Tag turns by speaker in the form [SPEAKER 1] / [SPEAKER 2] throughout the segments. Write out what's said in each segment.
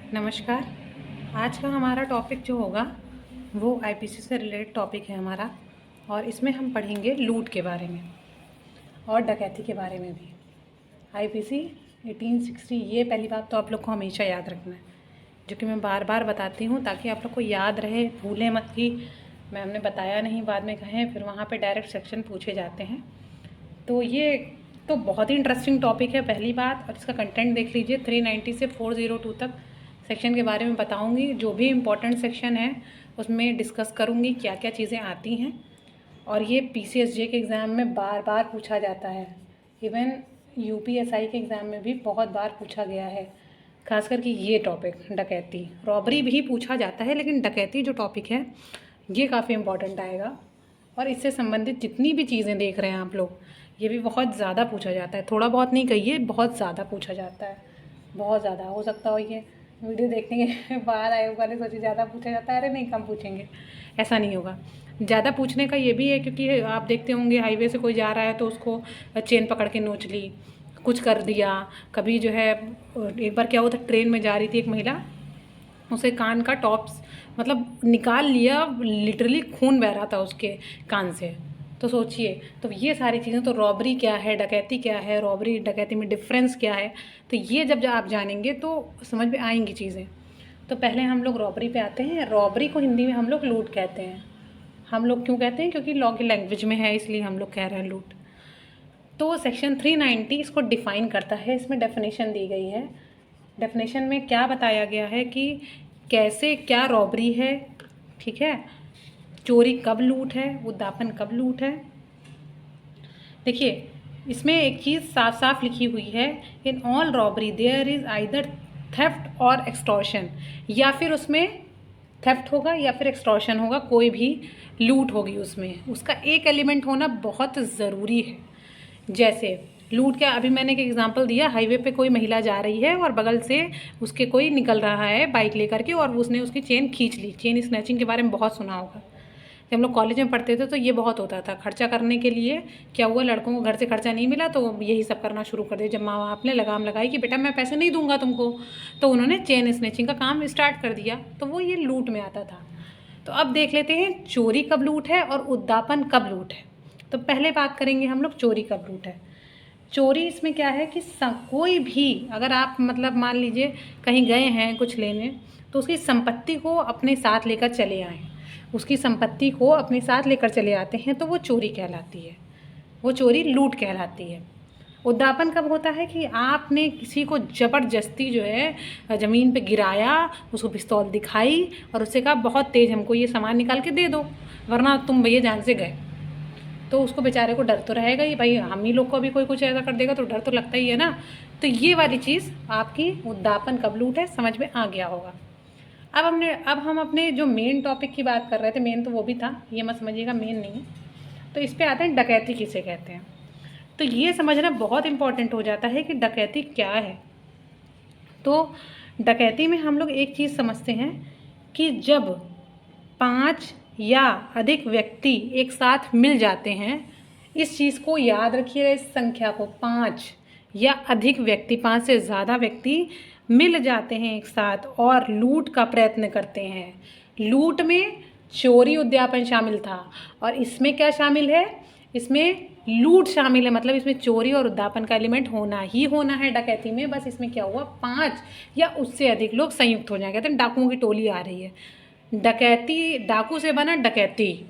[SPEAKER 1] नमस्कार। आज का हमारा टॉपिक जो होगा वो आईपीसी से रिलेटेड टॉपिक है हमारा, और इसमें हम पढ़ेंगे लूट के बारे में और डकैती के बारे में भी। आईपीसी 1860, ये पहली बात तो आप लोग को हमेशा याद रखना है, जो कि मैं बार बार बताती हूँ ताकि आप लोग को याद रहे, भूलें मत कि मैम ने बताया नहीं, बाद में कहें फिर वहाँ पे डायरेक्ट सेक्शन पूछे जाते हैं। तो ये तो बहुत ही इंटरेस्टिंग टॉपिक है पहली बात, और इसका कंटेंट देख लीजिए। 390 से 402 तक सेक्शन के बारे में बताऊंगी। जो भी इम्पोर्टेंट सेक्शन है उसमें डिस्कस करूंगी क्या क्या चीज़ें आती हैं, और ये पीसीएसजे के एग्ज़ाम में बार बार पूछा जाता है। इवन यूपीएसआई के एग्ज़ाम में भी बहुत बार पूछा गया है, खास करके ये टॉपिक डकैती। रॉबरी भी पूछा जाता है, लेकिन डकैती जो टॉपिक है ये काफ़ी इम्पोर्टेंट आएगा। और इससे संबंधित जितनी भी चीज़ें देख रहे हैं आप लोग, ये भी बहुत ज़्यादा पूछा जाता है। थोड़ा बहुत नहीं कहिए, बहुत ज़्यादा पूछा जाता है। बहुत ज़्यादा हो सकता हो ये वीडियो देखने के बाद आयोग वाले सोचे ज़्यादा पूछा जाता है, अरे नहीं कम पूछेंगे, ऐसा नहीं होगा। ज़्यादा पूछने का ये भी है क्योंकि आप देखते होंगे हाईवे से कोई जा रहा है तो उसको चेन पकड़ के नोच ली, कुछ कर दिया। कभी जो है एक बार क्या हुआ था, ट्रेन में जा रही थी एक महिला, उसे कान का टॉप्स मतलब निकाल लिया, लिटरली खून बह रहा था उसके कान से। तो सोचिए, तो ये सारी चीज़ें, तो रॉबरी क्या है, डकैती क्या है, रॉबरी डकैती में डिफरेंस क्या है, तो ये जब आप जानेंगे तो समझ में आएंगी चीज़ें। तो पहले हम लोग रॉबरी पे आते हैं। रॉबरी को हिंदी में हम लोग लूट कहते हैं। हम लोग क्यों कहते हैं? क्योंकि लॉ की लैंग्वेज में है, इसलिए हम लोग कह रहे हैं लूट। तो सेक्शन 390 इसको डिफ़ाइन करता है, इसमें डेफिनेशन दी गई है। डेफिनेशन में क्या बताया गया है कि कैसे क्या रॉबरी है, ठीक है, चोरी कब लूट है, उद्दापन कब लूट है। देखिए, इसमें एक चीज़ साफ साफ लिखी हुई है, in all robbery there is either theft और एक्सटॉर्शन, या फिर उसमें थेफ्ट होगा या फिर एक्सटॉर्शन होगा, कोई भी लूट होगी उसमें, उसका एक एलिमेंट होना बहुत ज़रूरी है। जैसे लूट क्या, अभी मैंने एक एग्जांपल दिया, हाईवे पे कोई महिला जा रही है और बगल से उसके कोई निकल रहा है बाइक लेकर के, और उसने उसकी चेन खींच ली। चेन स्नैचिंग के बारे में बहुत सुना होगा, जब हम लोग कॉलेज में पढ़ते थे तो ये बहुत होता था। खर्चा करने के लिए क्या हुआ, लड़कों को घर से खर्चा नहीं मिला तो यही सब करना शुरू कर दिया। जब माँ बाप ने लगाम लगाई कि बेटा मैं पैसे नहीं दूंगा तुमको, तो उन्होंने चेन स्नैचिंग का काम स्टार्ट कर दिया, तो वो ये लूट में आता था। तो अब देख लेते हैं चोरी कब लूट है और उद्दापन कब लूट है। तो पहले बात करेंगे हम लोग चोरी कब लूट है। चोरी इसमें क्या है कि कोई भी, अगर आप मतलब मान लीजिए कहीं गए हैं कुछ लेने, तो उसकी संपत्ति को अपने साथ लेकर चले आए, उसकी संपत्ति को अपने साथ लेकर चले आते हैं, तो वो चोरी कहलाती है, वो चोरी लूट कहलाती है। उद्दापन कब होता है कि आपने किसी को ज़बरदस्ती जो है ज़मीन पे गिराया, उसको पिस्तौल दिखाई और उससे कहा बहुत तेज़ हमको ये सामान निकाल के दे दो वरना तुम भैया जान से गए। तो उसको बेचारे को डर तो रहेगा ही, भाई हम ही लोग को अभी कोई कुछ ऐसा कर देगा तो डर तो लगता ही है ना। तो ये वाली चीज़ आपकी उद्दापन कब लूट है, समझ में आ गया होगा। अब हम अपने जो मेन टॉपिक की बात कर रहे थे, मेन तो वो भी था, ये मत समझिएगा मेन नहीं है। तो इस पे आते हैं डकैती किसे कहते हैं। तो ये समझना बहुत इंपॉर्टेंट हो जाता है कि डकैती क्या है। तो डकैती में हम लोग एक चीज़ समझते हैं कि जब 5 या अधिक व्यक्ति एक साथ मिल जाते हैं, इस चीज़ को याद रखिएगा, इस संख्या को, 5 या अधिक व्यक्ति, 5 से ज़्यादा व्यक्ति मिल जाते हैं एक साथ और लूट का प्रयत्न करते हैं। लूट में चोरी उद्यापन शामिल था, और इसमें क्या शामिल है, इसमें लूट शामिल है, मतलब इसमें चोरी और उद्यापन का एलिमेंट होना ही होना है डकैती में। बस इसमें क्या हुआ, 5 या उससे अधिक लोग संयुक्त हो जाएंगे। कहते हैं डाकुओं की टोली आ रही है, डकैती, डाकू से बना डकैती।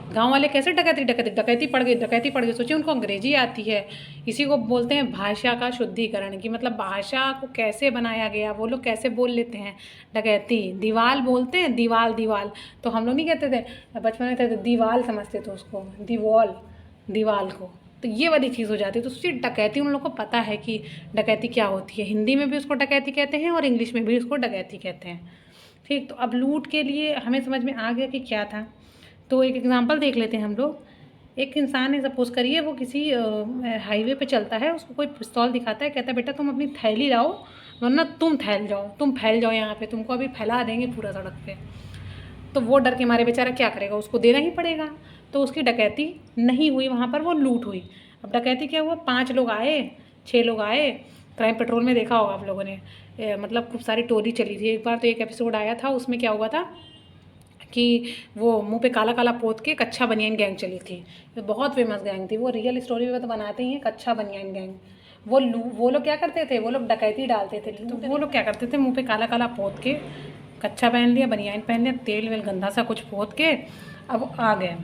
[SPEAKER 1] गांव वाले कैसे डकैती डकैती डकैती पड़ गई, डकैती पड़ गई, सोचिए उनको अंग्रेजी आती है। इसी को बोलते हैं भाषा का शुद्धिकरण, की मतलब भाषा को कैसे बनाया गया, वो लोग कैसे बोल लेते हैं। डकैती, दीवाल बोलते हैं, दीवाल दीवाल, तो हम लोग नहीं कहते थे बचपन में, थे तो दीवाल समझते थे उसको, दीवाल, दीवाल को। तो ये वाली चीज़ हो जाती है। तो सोचिए डकैती, उन लोग को पता है कि डकैती क्या होती है। हिंदी में भी उसको डकैती कहते हैं और इंग्लिश में भी उसको डकैती कहते हैं, ठीक। तो अब लूट के लिए हमें समझ में आ गया कि क्या था। तो एक एग्जांपल देख लेते हैं हम लोग। एक इंसान है, सपोज़ करिए वो किसी हाईवे पे चलता है, उसको कोई पिस्तौल दिखाता है, कहता है बेटा तुम अपनी थैली लाओ वरना तुम फैल जाओ यहाँ पे, तुमको अभी फैला देंगे पूरा सड़क पे। तो वो डर के मारे बेचारा क्या करेगा, उसको देना ही पड़ेगा। तो उसकी डकैती नहीं हुई, वहाँ पर वो लूट हुई। अब डकैती क्या हुआ, 5 लोग आए, 6 लोग आए, क्राइम पेट्रोल में देखा होगा आप लोगों ने, मतलब खूब सारी टोली चली थी। एक बार तो एक एपिसोड आया था, उसमें क्या हुआ था कि वो मुंह पे काला काला पोत के कच्चा बनियान गैंग चली थी। तो बहुत फेमस गैंग थी वो, रियल स्टोरी में तो बनाते ही हैं कच्चा बनियान गैंग। वो लोग क्या करते थे, वो लोग डकैती डालते थे। तो वो लोग क्या करते थे, मुंह पे काला काला पोत के कच्चा पहन लिया, बनियान पहन लिया, तेल वेल गंदा सा कुछ पोत के अब आ गए।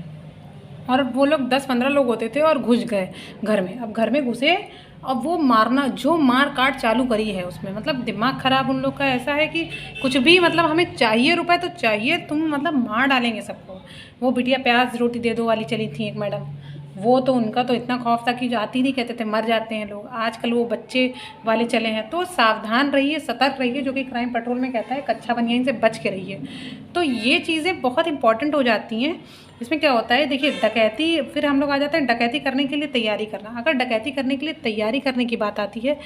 [SPEAKER 1] और वो लोग 10-15 लोग होते थे और घुस गए घर में। अब घर में घुसे, अब वो मारना, जो मार काट चालू करी है उसमें, मतलब दिमाग ख़राब उन लोग का ऐसा है कि कुछ भी, मतलब हमें चाहिए रुपए तो चाहिए, तुम मतलब मार डालेंगे सबको। वो बिटिया प्याज रोटी दे दो वाली चली थी एक मैडम, वो तो उनका तो इतना खौफ था कि जाती नहीं, कहते थे मर जाते हैं लोग। आजकल वो बच्चे वाले चले हैं। तो सावधान रहिए, सतर्क रहिए, जो कि क्राइम पेट्रोल में कहता है कच्चा बनियान से बच के रहिए। तो ये चीज़ें बहुत इंपॉर्टेंट हो जाती हैं। इसमें क्या होता है, देखिए डकैती, फिर हम लोग आ जाते हैं डकैती करने के लिए तैयारी करना। अगर डकैती करने के लिए तैयारी करने की बात आती है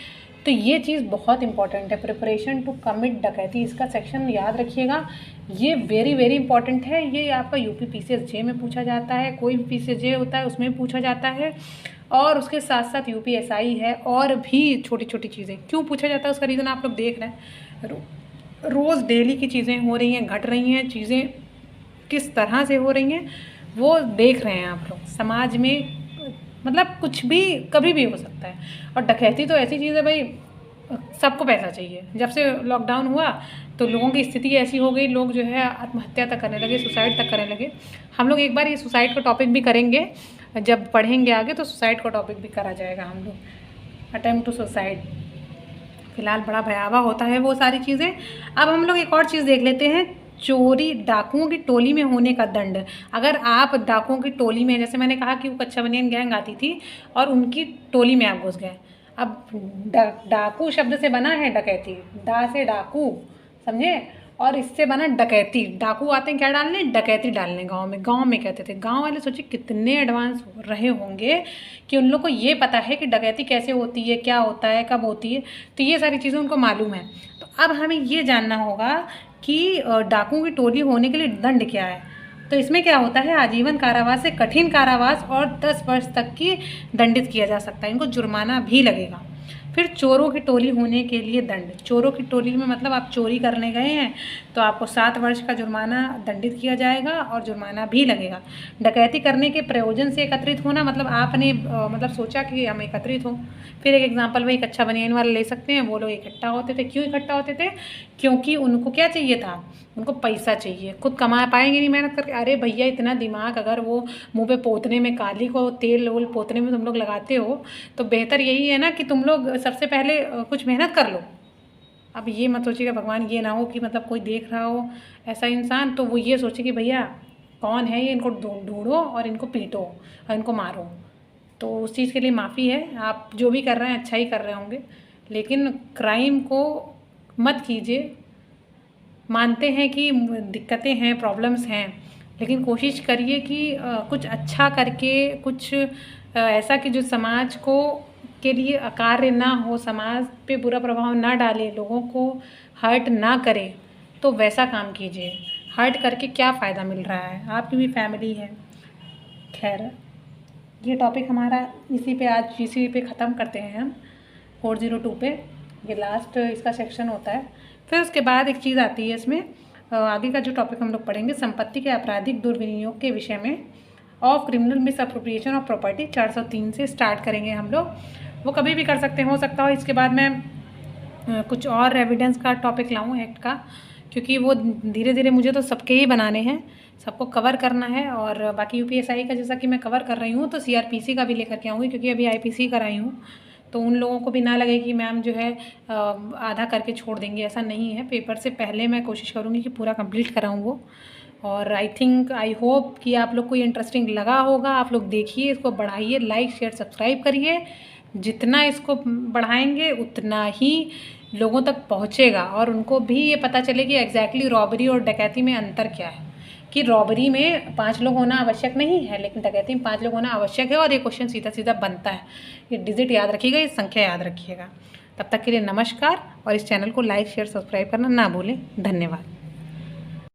[SPEAKER 1] तो ये चीज़ बहुत इंपॉर्टेंट है, प्रिपरेशन टू कमिट डकैती। इसका सेक्शन याद रखिएगा, ये वेरी वेरी इंपॉर्टेंट है। ये आपका यूपी PCSJ में पूछा जाता है, कोई भी PCSJ होता है उसमें पूछा जाता है, और उसके साथ साथ UPSI है, और भी छोटी छोटी चीज़ें। क्यों पूछा जाता है उसका रीज़न आप लोग देख रहे हैं, रोज़ डेली की चीज़ें हो रही हैं, घट रही हैं, चीज़ें किस तरह से हो रही हैं वो देख रहे हैं आप लोग। समाज में मतलब कुछ भी कभी भी हो सकता है। और डकैती तो ऐसी चीज़ है भाई, सबको पैसा चाहिए। जब से लॉकडाउन हुआ तो लोगों की स्थिति ऐसी हो गई, लोग जो है आत्महत्या तक करने लगे, सुसाइड तक करने लगे। हम लोग एक बार ये सुसाइड का टॉपिक भी करेंगे, जब पढ़ेंगे आगे तो सुसाइड का टॉपिक भी करा जाएगा हम लोग, अटेम्प्ट टू सुसाइड। फिलहाल बड़ा भयावह होता है वो सारी चीज़ें। अब हम लोग एक और चीज़ देख लेते हैं, चोरी, डाकुओं की टोली में होने का दंड। अगर आप डाकुओं की टोली में, जैसे मैंने कहा कि वो कच्चा बनियान गैंग आती थी और उनकी टोली में आप घुस गए। अब डाकू शब्द से बना है डकैती, डा से डाकू, समझे, और इससे बना डकैती। डाकू आते हैं क्या डालने, डकैती डालने गांव में कहते थे। गांव वाले सोचिए कितने एडवांस रहे होंगे कि उन लोग को ये पता है कि डकैती कैसे होती है, क्या होता है, कब होती है। तो ये सारी चीज़ें उनको मालूम है। तो अब हमें ये जानना होगा कि डाकुओं की टोली होने के लिए दंड क्या है। तो इसमें क्या होता है, आजीवन कारावास से कठिन कारावास और 10 वर्ष तक की दंडित किया जा सकता है। इनको जुर्माना भी लगेगा। फिर चोरों की टोली होने के लिए दंड। चोरों की टोली में मतलब आप चोरी करने गए हैं तो आपको 7 वर्ष का जुर्माना दंडित किया जाएगा और जुर्माना भी लगेगा। डकैती करने के प्रयोजन से एकत्रित होना, मतलब आपने मतलब सोचा कि हम एकत्रित हों। फिर एक एग्जांपल वही कच्चा बनियान वाला ले सकते हैं। वो लोग इकट्ठा होते थे, क्यों इकट्ठा होते थे, क्योंकि उनको क्या चाहिए था, उनको पैसा चाहिए। खुद कमा पाएंगे नहीं मेहनत करके। अरे भैया इतना दिमाग अगर वो मुँह पे पोतने में, काली को तेल वोल पोतने में तुम लोग लगाते हो तो बेहतर यही है ना कि तुम लोग सबसे पहले कुछ मेहनत कर लो। अब ये मत सोचिएगा भगवान ये ना हो कि मतलब कोई देख रहा हो ऐसा इंसान तो वो ये सोचे कि भैया कौन है ये, इनको ढूंढो और इनको पीटो और इनको मारो। तो उस चीज़ के लिए माफ़ी है, आप जो भी कर रहे हैं अच्छा ही कर रहे होंगे, लेकिन क्राइम को मत कीजिए। मानते हैं कि दिक्कतें हैं, प्रॉब्लम्स हैं, लेकिन कोशिश करिए कि कुछ अच्छा करके, कुछ ऐसा कि जो समाज को के लिए अकार्य ना हो, समाज पे बुरा प्रभाव ना डाले, लोगों को हर्ट ना करे, तो वैसा काम कीजिए। हर्ट करके क्या फ़ायदा मिल रहा है, आपकी भी फैमिली है। खैर ये टॉपिक हमारा इसी पे ख़त्म करते हैं हम 402 पे। ये लास्ट इसका सेक्शन होता है। फिर उसके बाद एक चीज़ आती है इसमें, आगे का जो टॉपिक हम लोग पढ़ेंगे, संपत्ति के आपराधिक दुर्विनियोग के विषय में, of criminal misappropriation of property 403 से स्टार्ट करेंगे हम लोग। वो कभी भी कर सकते हैं, हो सकता हो इसके बाद मैं कुछ और एविडेंस का टॉपिक लाऊं एक्ट का, क्योंकि वो धीरे धीरे मुझे तो सबके ही बनाने हैं, सबको कवर करना है। और बाकी UPSI का जैसा कि मैं कवर कर रही हूँ तो CRPC का भी लेकर के आऊँगी, क्योंकि अभी IPC कराई हूँ। तो उन लोगों को भी ना लगे कि मैम जो है आधा करके छोड़ देंगे, ऐसा नहीं है। पेपर से पहले मैं कोशिश करूँगी कि पूरा कंप्लीट कराऊँ वो। और आई होप कि आप लोग को ये इंटरेस्टिंग लगा होगा। आप लोग देखिए, इसको बढ़ाइए, लाइक शेयर सब्सक्राइब करिए। जितना इसको बढ़ाएंगे उतना ही लोगों तक पहुँचेगा और उनको भी ये पता चले कि एग्जैक्टली रॉबरी और डकैती में अंतर क्या है। कि रॉबरी में 5 लोग होना आवश्यक नहीं है, लेकिन डकैती में 5 लोग होना आवश्यक है। और ये क्वेश्चन सीधा सीधा बनता है। ये डिजिट याद रखिएगा, ये संख्या याद रखिएगा। तब तक के लिए नमस्कार, और इस चैनल को लाइक शेयर सब्सक्राइब करना ना भूलें। धन्यवाद।